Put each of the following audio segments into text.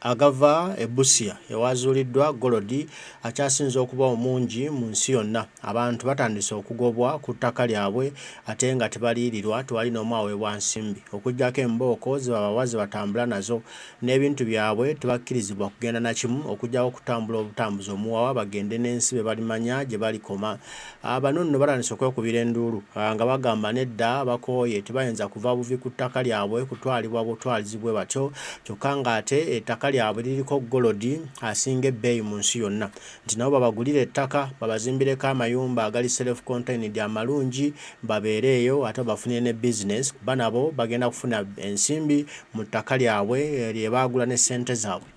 agava Busia ewazuuliddwa golodi akyasinza okuba omungi mu nsi yonna. Abantu batandise okugobwa ku ttaka lyabwe ate nga tebaliirirwa, tewali n'omu aweebwa nsimbi okuggyako embooko ze babawa ze batambula nazo, n'ebintu byabwe tebakkirizibwa kugenda na kimu okuggyako okutambula obutambuzi omuwawa bagende n'ensi be balimanya gye balikoma. Bano nno batandise okwekubira enduulu nga bagamba nedda bakooye tebayinza kuva buvi ku ttaka lyabwe kutwalibwa butwalizibwe batyo, kyokka ng'ate ettaka lyabwe liriko golodi asinga ebbeeyi mu nsi yonna, nti nabo babagulira ettaka babazimbireko amayumba agali self contained amalungi babeereeyo ate bafunire ne business kuba nabo bagenda kufuna ensimbi mu ttaka lyabwe lye baagula ne ssente zaabwe.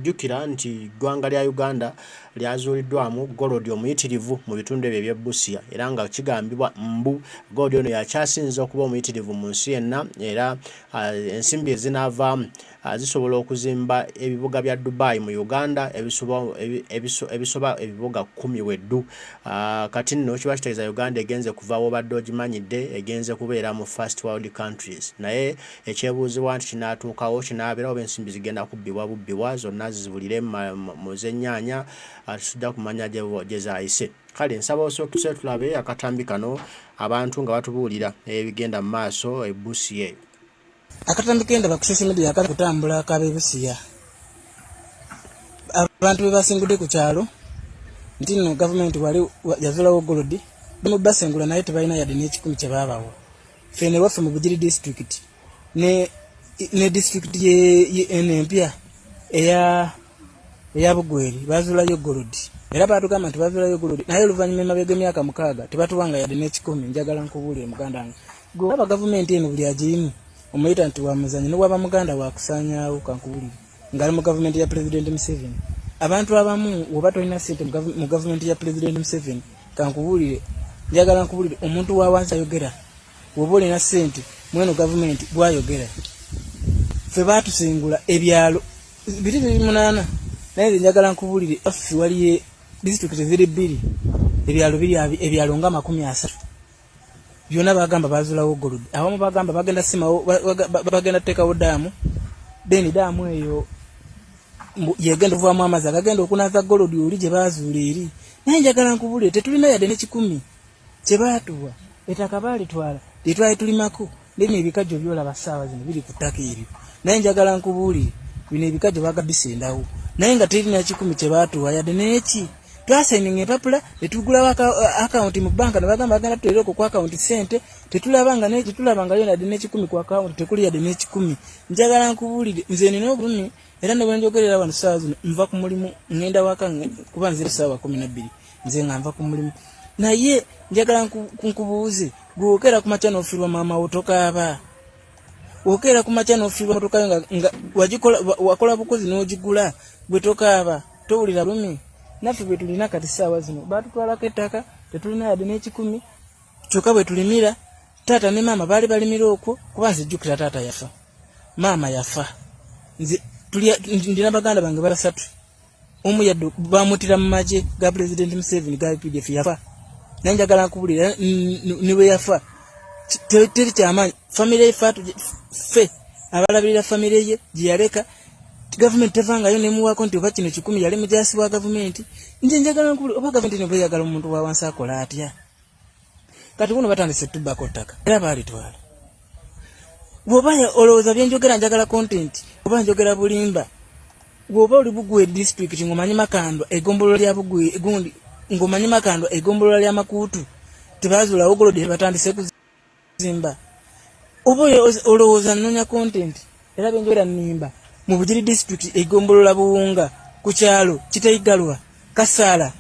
Jjukira nti eggwanga lya Uganda lyazuuliddwamu golodi omuyitirivu mu bitundu ebyo eby'e Busia era nga kigambibwa mbu golodi ono yakyasinza okuba omuyitirivu mu nsi yenna, era ensimbi ezinaavaamu zisobola okuzimba ebibuga bya Dubai mu Uganda ebisoba ebibuga 10 weddu. Kati nno kiba kitegeeza Uganda egenze kuvaawo obadde ogimanyidde egenze kubeera mu first world countries, naye ekyebuuzibwa nti kinaatuukawo kinaabeerawo oba ensimbi zigenda kubbibwa zonna zibulire mu z'ennyaanya tujja kumanya gye zaayise. Kale nsaba osookise tulabe akatambi kano abantu nga batubuulira ebigenda mu maaso e Busia. Akatambi kenda ku social media kali kutambula akabe Busia. Abantu bebasingudde ku kyalo nti no government wali yazulawo golodi mu basengula naye tebalina yadde n'ekikumi kye baabawo. Fene waffe mu Bugiri district ne district ye Ebya eya Bugweri bazulayo golodi. Era batugamba nti bazulayo golodi naye oluvannyuma emabega emyaka 6 tebatuwanga yadde n'ekikumi. Njagala nkubuulire muganda wange. Gwe aba government eno buli agirimu omuyita nti wa muzanyi n'owaba muganda wa kusaanyaawo kankubulire ngali mu government ya President Museveni. Abantu abamu oba tolina ssente mu government ya President Museveni kankubulire, njagala nkubulire omuntu wa wansi ayogera oba olina ssente mweno government bwayogera. Ffe baatusengula ebyalo 208 naye njagala nkubulire affe waliye district ziri 2 ebyalo nga 30 byonna bagamba bazulawo golodi. Abamu bagamba bagenda simawo bagenda tekawo daamu, then daamu eyo yegenda kuvaamu amazzi agagenda okunaza golodi oli gye bazuula eri. Naye njagala nkubulire tetulina yadde n'ekikumi kye baatuwa, ettaka baalitwala litwali tulimako, then ebikajjo byolaba ssaawa zino biri ku ttaka eryo. Naye njagala nkubulire bino ebikajjo bagabisendawo naye nga terina kikumi kye baatuwa yadde n'eki. Twasayininga empapula netugulawo akawunti mu banka nebagamba bagenda tutera ku akawunti ssente tetulabanga n'eki tulabanga yadde n'ekikumi ku akawunti tekuli yadde n'ekikumi. Njagala nkubulire nze nina obulumi era ne bwenjogerera wano ssaawa zino nva ku mulimu ngenda waka kuba nzire ssaawa 12 nze nga nva ku mulimu. Naye njagala nkubuuze gwe okera ku makya n'ofiirwa maama wo tokaaba, okera ku makya n'ofiirwa motoka nga wakola bukozi n'ogigula bwe tokaaba towulira bulumi. Naffe bwe tulina kati ssaawa zino baatutwalako ettaka tetulina yadde n'ekikumi kyokka bwe tulimira. Taata ne maama baali balimira okwo kuba nze jjukira taata yafa, maama yafa, nze ndina baganda bange basatu, omu yadde bamutira mu magye ga President Museveni ga UPDF yafa. Naye njagala nkubulira niwe yafa teri kyamaanyi famire ye ffe abalabirira famire ye gye yaleka government tevangayo nemuwako nti oba kino 10 yali mujasi wa government. Nje njagala nkubulira oba government nebo yagala omuntu wa wansi akola atya. Kati buno batandise tubako ttaka era baalitwala. Bw'oba olowooza byenjogera njagala content oba njogera bulimba, bw'oba oli Bugwe district ngomanyi Makandwa egombolola lya Bugwe egundi ngomanyi Makandwa egombolola lya Makuutu tebazuulawo golodi batandise kuzimba. Oba olowooza nnonya content era byenjogera nnimba mu Bugiri district egombolola Buwunga ku kyalo Kitayigalwa Kasaala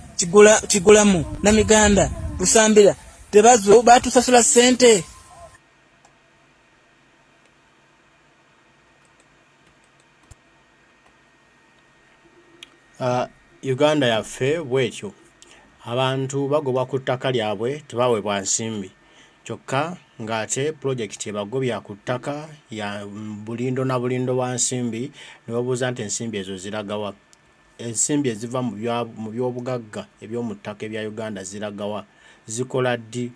Kigulamu Namiganda Busambira tebazuulawo baatusasula ssente. Uganda yaffe bwetyo abantu bagobwa ku ttaka lyabwe tebaweebwa nsimbi kyokka ng'ate pulojekiti ebagobya ku ttaka ya bulindo na bulindo wa nsimbi ne babuuza nti ensimbi ezo ziragawa. Ensimbi eziva mu byobugagga eby'omu ttaka ebya Uganda ziragawa, zikola ddi?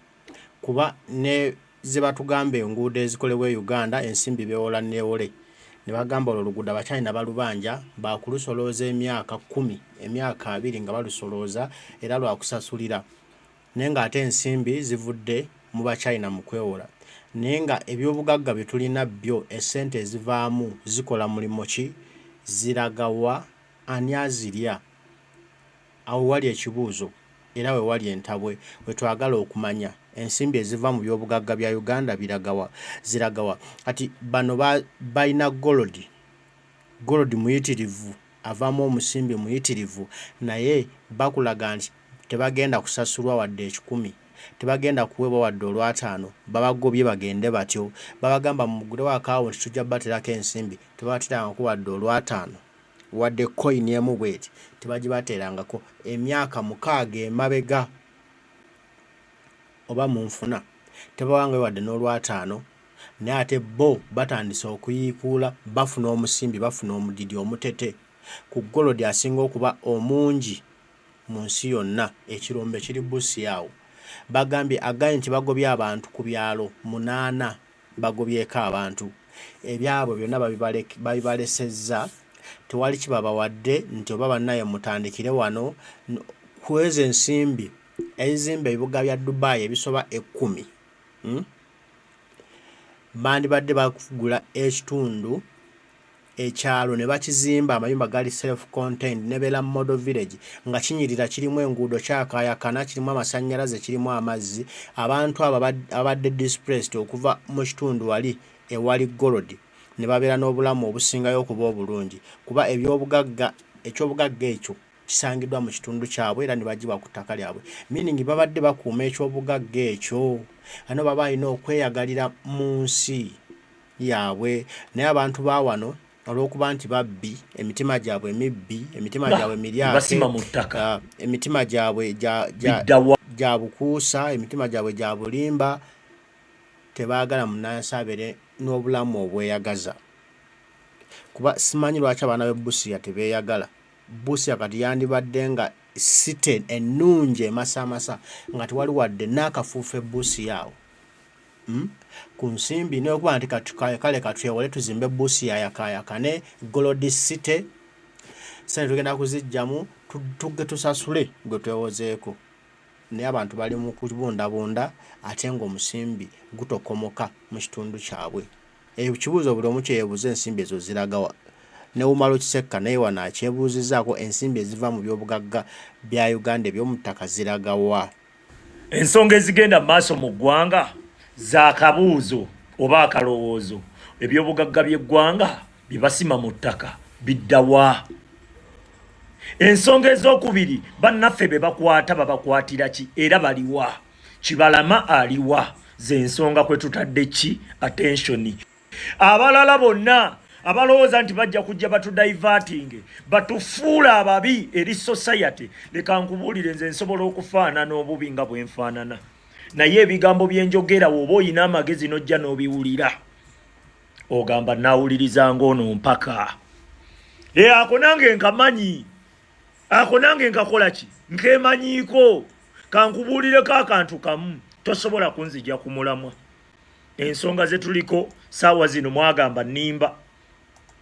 Kuba ne ze batugamba enguudo ezikolebwa Uganda ensimbi beewola neewole ne bagamba oluguudo Abachina balubanja bakulusolooza emyaka 10 emyaka 2 nga balusolooza era lwakusasulira naye ng'ate ensimbi zivudde mu Bachina mu kwewola naye nga ebyobugagga bye tulina byo essente ezivaamu zikola mulimo ki ziragawa ani azirya awo wali ekibuuzo era we wali entabwe we twagala okumanya ensimbi eziva mu byobugagga bya Uganda ziragawa ati bano balina gold muyitirivu avaamu omusimbi muyitirivu naye bakulaga nti tebagenda kusasulwa wadde 10 tebagenda kuweebwa wadde olw'ataano babagobye bagende batyo babagamba mugulewo akawunti tujja baterako ensimbi tebabaterangako wadde olw'ataano wadde coin emu bweti tebagibaterangako emyaka 6 emabega oba munfuna tebawanga wadde n'olw'ataano naye ate bo batandise okuyiikuula bafuna omusimbi bafuna omudidi omutete ku gold asinga okuba omungi mu nsi yonna ekirombe kiri Busia awo bagambye agaye nti bagobye abantu ku byalo 8 bagobyeko abantu ebyabo byonna babibalesezza tewali kibabawadde nti oba bannaye mutandikire wano kweza ensimbi ezimba ebibuga bya Dubai ebisoba 10 bandibadde bakugula ekitundu ekyalo ne bakizimba amayumba gali self contained nebera model village nga kinyirira kirimu enguudo kyakayakana kirimu amasannyalaze kirimu amazzi abantu abadde displaced okuva mu kitundu wali ewali gold ne babeera n'obulamu obusingayo okuba obulungi kuba ekyobugagga ekyo kisangiddwa mu kitundu kyabwe era ne bagiba ku ttaka lyabwe meaning babadde bakuuma ekyobugagga ekyo ano baba alina okweyagalira mu nsi yaabwe naye abantu ba wano olw'okuba nti babbi emitima gyabwe emibbi emitima gyabwe miryake emitima gyabwe gya bukuusa emitima gyabwe gya bulimba tebaagala munnansi abeere n'obulamu obweyagaza kuba simanyi lwaki abaana b'e Busia tebeeyagala Busia kati yandibadde nga site ennungi emasamasa nga tewali wadde n'akafuufu e Busia awo ku nsimbi n'okuba nti kale katwewole tuzimbe Busia yakayakane gold city sente tugenda kuzijjamu tusasule gwe twewozeeko naye abantu bali mu kubundabunda ate ng'omusimbi gutokomoka mu kitundu kyabwe ekibuuzo buli omu kyeyebuuza ensimbi ezo ziragawa ne umalo kisekka naye wano akyebuuzizaako ensimbi eziva mu byobugagga bya Uganda eby'omu ttaka ziragawa ensonga ezigenda mu maaso mu ggwanga za kabuuzo oba akalowoozo ebyobugagga by'eggwanga bibasima mu ttaka biddawa ensonga ez'okubiri bannaffe be bakwata babakwatira ki era baliwa kibalama aliwa ze ensonga kwe tutadde ki attention abalala bonna abalowooza nti bajja kujja batudiverting batufuula ababi eri society leka nkubuulire nze nsobola okufaanana obubi nga bwe nfaanana naye ebigambo byenjogera woba oyina amagezi nojja n'obiwulira ogamba nawuliriza ng'ono mpaka ako nange nkamanyi ako nange nkakola ki nkemanyiiko kankubuulireko akantu kamu tosobola kunzija ku mulamwa ensonga zetuliko saawa zino mwagamba nimba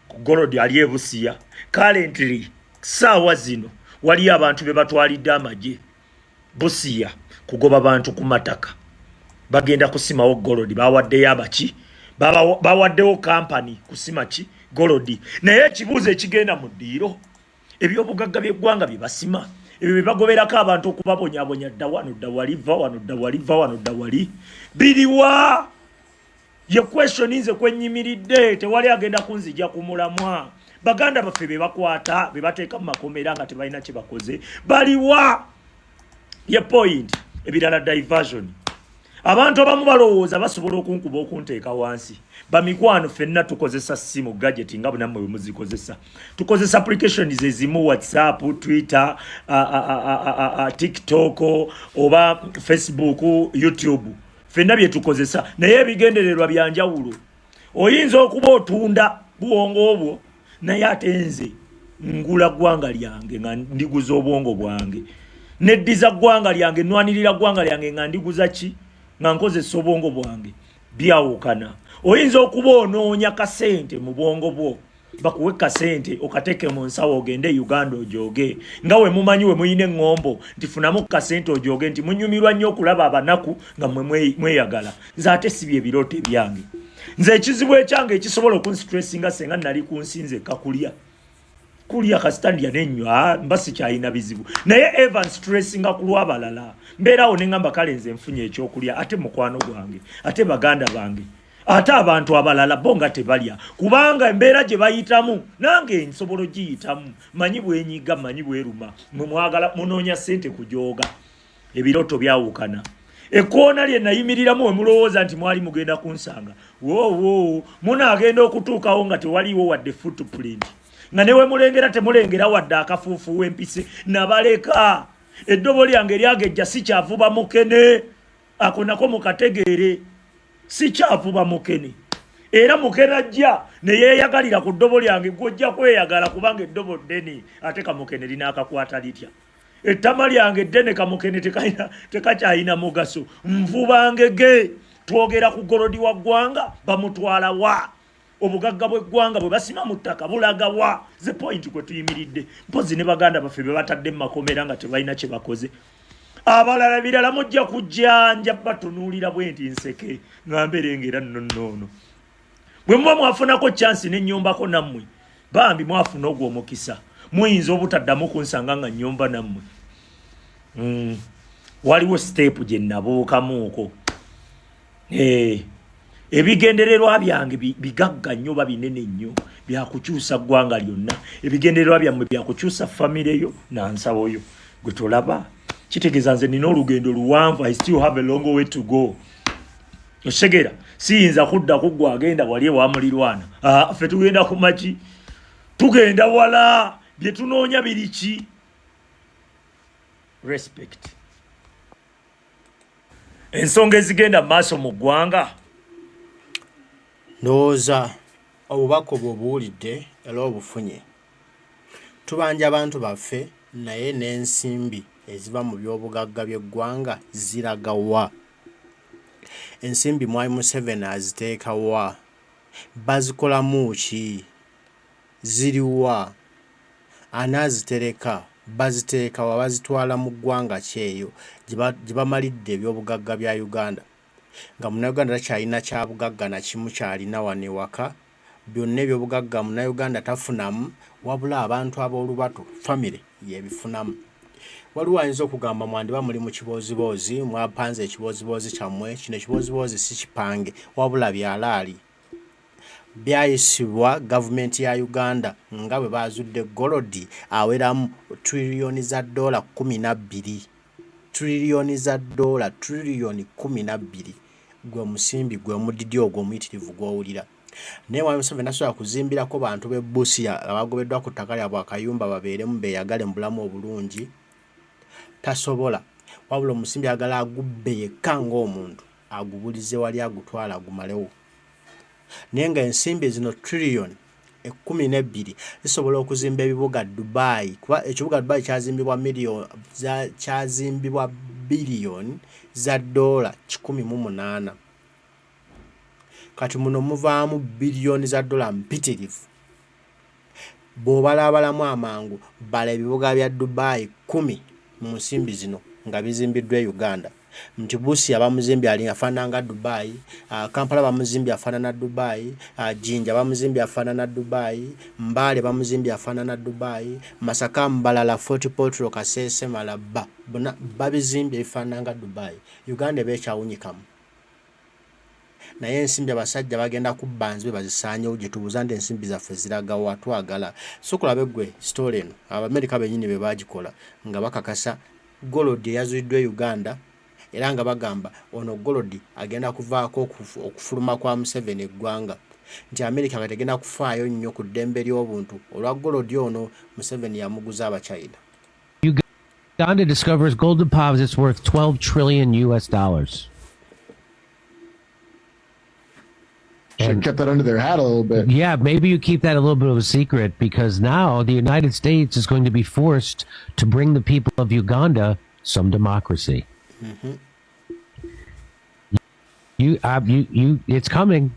ku gold ali e Busia currently saawa zino waliyo abantu be batwalidde amagye Busia kugoba abantu ku mataka bagenda kusimawo gold bawaddeyo abaki bawaddewo company kusima ki gold naye ekibuuzo ekigenda mu ddiiro ebyobugagga by'eggwanga bye basima ebyo bye bagoberako abantu okubabonyabonya dda wano dda waliva wano dda waliva wano dda wali biriwa ye question nze kwenyimiridde tewali agenda kunzija ku mulamwa baganda baffe be bakwata be bateeka mu makomera nga tebalina kye bakoze baliwa ye point ebirala diversion abantu abamu balowooza basobola okunkuba okunteeka wansi bamikwano ffenna tukozesa simu gadget nga bunammwe bwe muzikozesa tukozesa applications ezimu WhatsApp, Twitter, TikTok oba Facebook, YouTube ffenna bye tukozesa naye ebigendererwa byanjawulo oyinza okuba otunda buwongo obwo naye ate nze ngula ggwanga lyange nga ndiguza obwongo bwange neddiza ggwanga lyange nwanirira ggwanga lyange nga ndiguza ki nga nkozesa obwongo bwange byawukana. Oyinza okuba onoonya kasente mu bwongo bwo bakuwe kasente okateke mu nsawo ogende Uganda ojoge nga we mumanyi we muyine ngombo nti funamu kasente ojoge nti munyumirwa nnyo okulaba abanaku nga mweyagala. Nze ate sibye ebirote byange. Nze ekizibu ekyange ekisobola okunstressinga senga nali kunsinze kakulya kulya kasitandya n'ennywa mbasi kyayina bizibu naye Evan stressinga kulwa balala mbeerawo ne ngamba kale nze nfunye ekyokulya ate mukwano gwange ate baganda bange ate abantu abalala bonga tebalya kubanga embeera gye bayitamu nange nsobolo giyitamu manyi bwenyiga manyi bweruma mwagala munoonya ssente kujooga ebiroto byawukana ekkoona lye nayimiriramu we mulowooza nti mwali mugenda kunsanga wowo munaagenda okutuukawo nga tewaliwo wadde footprint nga newe mulengera temulengera wadde akafuufu w'empise nabaleka eddobo lyange lyagejja si kyavuba mukene ako nako mukategeere si kyavuba mukene era mukene ajja ne yeeyagalira ku ddobo lyange gwojja kweyagala kubanga eddobo ddene ate kamukene linaakakwata litya ettama lyange ddene kamukene tekakyayina mugaso nvubangege twogera ku golodi wa ggwanga bamutwala wa obugagga bw'eggwanga bwe basima mu ttaka bulaga wa ze point kwe tuyimiridde mpozi ne baganda baffe be batadde mu makomera nga tebalina kye bakoze abalala birala mujja kujjanja batunuulira bwe nti nseke ngamberengera nnono bwe muba mwafunako chance n'enyombako nammwe bambi mwafuna ogwo omukisa muyinza obutaddamu kunsanga nga nnyomba nammwe waliwo step gye nabuukamuuko ebigendererwa byange bigagga nnyo babinene nnyo byakukyusa ggwanga lyonna ebigendererwa byammwe byakukyusa famire yo nansawo yo gwe tolaba kitegeeza nze nina olugendo luwanvu. I still have a long way to go. Osegera siyinza kudda kuggwa agenda wali ewa mulirwana ffe tugenda ku maki tugenda wala bye tunoonya biriki respect ensonga ezigenda maaso mu ggwanga. Ndowooza obubaka obwo buwulidde era obufunye. Tubanja abantu baffe naye n'ensimbi eziva mu byobugagga by'eggwanga ziraga wa? Ensimbi Mwami Museveni aziteeka wa? Bazikolamu ki? Ziri wa? Anaazitereka baziteeka wa? Bazitwala mu ggwanga kyeyo gye bamalidde ebyobugagga bya Uganda nga Munnayuganda takyalina kya bugagga na kimu kyalina wano ewaka. Byonna ebyobugagga Munnayuganda tafunamu wabula abantu ab'olubato famire yebifunamu. Waliwo ayinza okugamba mwandiba muli mu kiboozibozi mwapanze ekiboozibozi kyammwe kino ekiboozibozi si kipange wabula byalaali byayisibwa gavumenti ya Uganda nga bwe bazudde golodi aweramu triliyoni za dola 12 triliyoni za dola triliyoni 12 gwe musimbi gwe mudidi ogwo omuyitirivu gw'owulira. Naye Mwami Museveni asobola kuzimbirako bantu b'e Busia abagobeddwa ku ttaka lyabwe akayumba babeeremu beeyagale mu bulamu obulungi. Tasobola wabula omusimbi agala agubbe yekka ng'omuntu agubulize wali agutwala agumalewo. Naye nga ensimbi zino triliyoni 12 zisobola okuzimba ebibuga Dubai kuba ekibuga Dubai kyazimbibwa biliyoni za dola 18. Kati muno muvaamu biliyoni za dola mpitirivu. Bw'obalaabalamu amangu bala ebibuga bya Dubai 10 mu nsimbi zino nga bizimbiddwa Uganda. Nti Busia bamuzimbi afaananga Dubai, Kampala bamuzimbi afaanana Dubai, Jinja bamuzimbi afaanana Dubai, Mbale bamuzimbi afaanana Dubai, Masaka Mbalala, Fort Portal, Kasese, Malaba bonna babizimbi ebifaananga Dubai. Uganda beekyawunyikamu. Naye ensimbi abasajja bagenda kubba nzibe bazisaanyewo gye tubuuza nti ensimbi zaffe ziraga wa twagala. So kulabe gwe story eno Abamerika bennyini be baagikola nga bakakasa golodi eyazuuliddwa Uganda era nga bagamba ono golodi agenda kuvaako okufuluma kwa Museveni eggwanga nti Amerika kategenda kufaayo nnyo ku ddembe ly'obuntu olwa golodi ono Museveni yamuguza Abachina. Uganda discovers gold deposits worth $12 trillion US. Should have kept that under their hat a little bit. Yeah, maybe you keep that a little bit of a secret because now the United States is going to be forced to bring the people of Uganda some democracy. It's coming.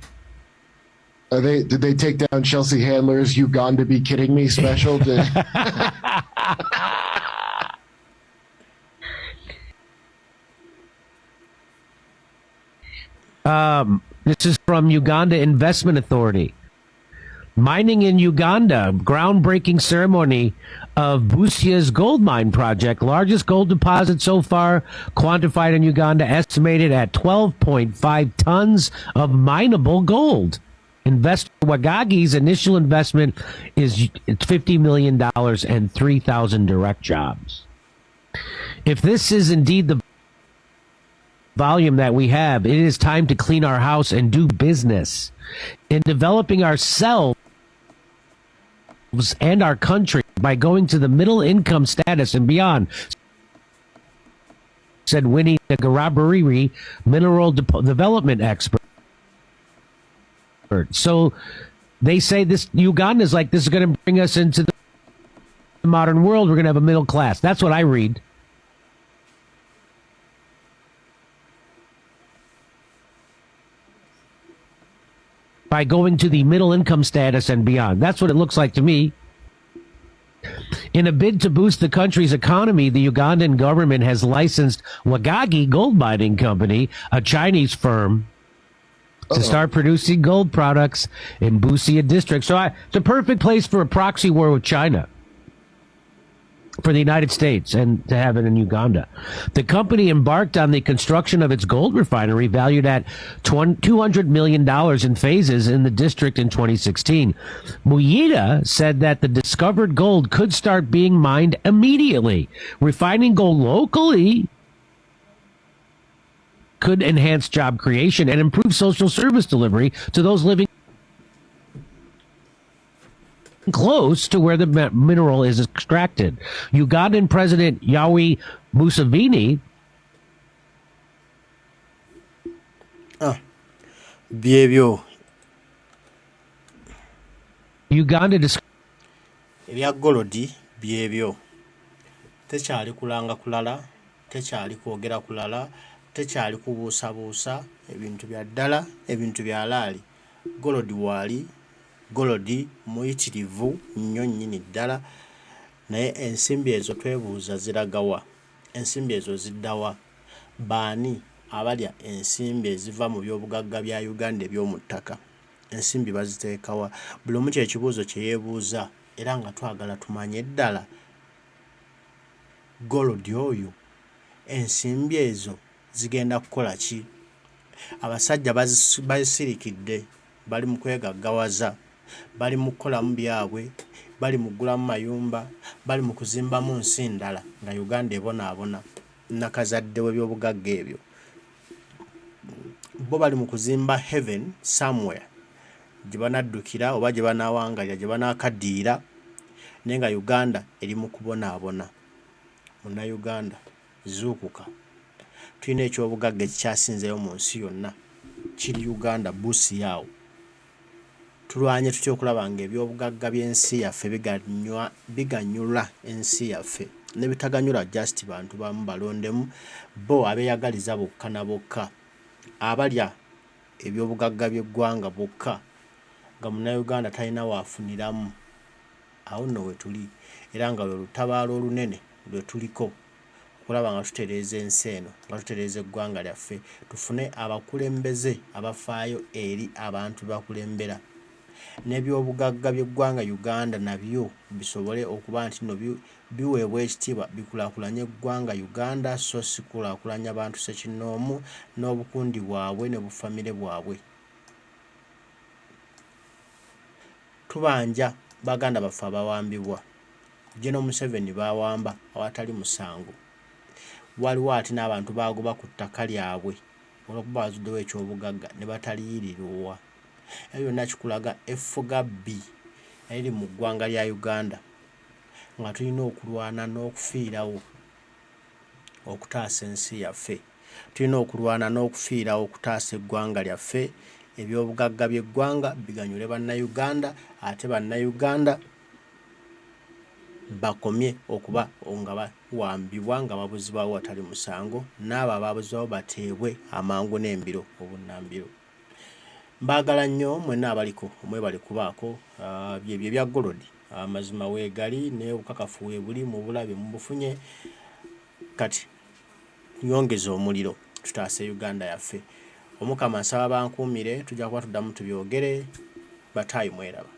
Did they take down Chelsea Handler's Uganda Be Kidding Me special? This is from Uganda Investment Authority. Mining in Uganda, groundbreaking ceremony of Busia's gold mine project, largest gold deposit so far quantified in Uganda, estimated at 12.5 tons of mineable gold. Investor Wagagi's initial investment is $50 million and 3,000 direct jobs. If this is indeed the volume that we have, it is time to clean our house and do business. In developing ourselves and our country by going to the middle income status and beyond, said Winnie Garabari, mineral development expert. So they say this Uganda is like, this is going to bring us into the modern world. We're going to have a middle class. That's what I read. By going to the middle income status and beyond. That's what it looks like to me. In a bid to boost the country's economy, the Ugandan government has licensed Wagagi Gold Mining Company, a Chinese firm, to start producing gold products in Busia district. So it's a perfect place for a proxy war with China, for the United States, and to have it in Uganda. The company embarked on the construction of its gold refinery valued at $200 million in phases in the district in 2016. Muyita said that the discovered gold could start being mined immediately. Refining gold locally could enhance job creation and improve social service delivery to those living close to where the mineral is extracted. Ugandan President Yoweri Museveni Uganda ebya golodi byebyo tekyali kulanga kulala, tekyali kwogera kulala, tekyali kubuusabuusa, ebintu bya ddala, ebintu bya laali. Golodi waali, golodi muyitirivu nnyo nnyini ddala, naye ensimbi ezo twebuuza ziragawa? Ensimbi ezo ziddawa? Baani abalya ensimbi eziva mu byobugagga bya Uganda eby'omu ttaka? Ensimbi baziteekawa? Buli omu kyekibuuzo kye yeebuuza, era nga twagala tumanye ddala golodi oyo ensimbi ezo zigenda kukola ki? Abasajja bazisirikidde, bali mu kwegaggawaza, bali mu kukolamu byabwe, bali mu kugulamu mayumba, bali mu kuzimbamu nsi ndala nga Uganda ebonaabona nakazadde w'ebyobugagga ebyo. Bo bali mu kuzimba heaven somewhere gye banaddukira oba gye banaawangalira, gye banaakaddiira, naye nga Uganda eri mu kubonaabona. Munnayuganda zuukuka, tulina ekyobugagga ekikyasinzeyo mu nsi yonna, kiri Uganda, Busia awo. Tulwanye tutya okulaba nga ebyobugagga by'ensi yaffe biganyula ensi yaffe, ne bitaganyula just bantu bamu balondemu, bo abeeyagaliza bokka na bokka, abalya ebyobugagga by'eggwanga bokka, nga munnayuganda talina waafuniramu. Awo nno we tuli, era nga lwe lutabaalo olunene lwe tuliko okulaba nga tutereeza ensi eno, nga tutereeza eggwanga lyaffe, tufune abakulembeze abafaayo eri abantu bakulembera, n'ebyobugagga by'eggwanga Uganda nabyo bisobole okuba nti no biweebwa ekitiibwa, bikulaakulanye eggwanga Uganda, so si kulaakulanya bantu ssekinnoomu n'obukundi bwabwe ne bufamire bwabwe. Tubanja baganda baffe abawambibwa, General Museveni bawamba awatali musango. Waliwo ate n'abantu bagoba ku ttaka lyabwe olw'okuba bazuddewo ekyobugagga ne bataliyirirwa. Ebyo byonna kikulaga effuga bbi eriri mu ggwanga lya Uganda, nga tulina okulwana n'okufiirawo okutaasa ensi yaffe. Tulina okulwana n'okufiirawo okutaasa eggwanga lyaffe, ebyobugagga by'eggwanga biganyule bannayuganda, ate bannayuganda bakomye okuba nga bawambibwa nga babuzibwawo watali musango n'abo ababuzibwawo bateebwe amangu n'embiro obunnambiro. Mbaagala nnyo mwenna abaliko omwebale kubaako byebyo bya Golodi amazima weegali ne obukakafu weebuli mu bulabe mubufunye kati nyongeza omuliro tutaase Uganda yaffe. Omukama nsaba bankuumire tujja kuba tuddamu tubyogere bataayi mweraba.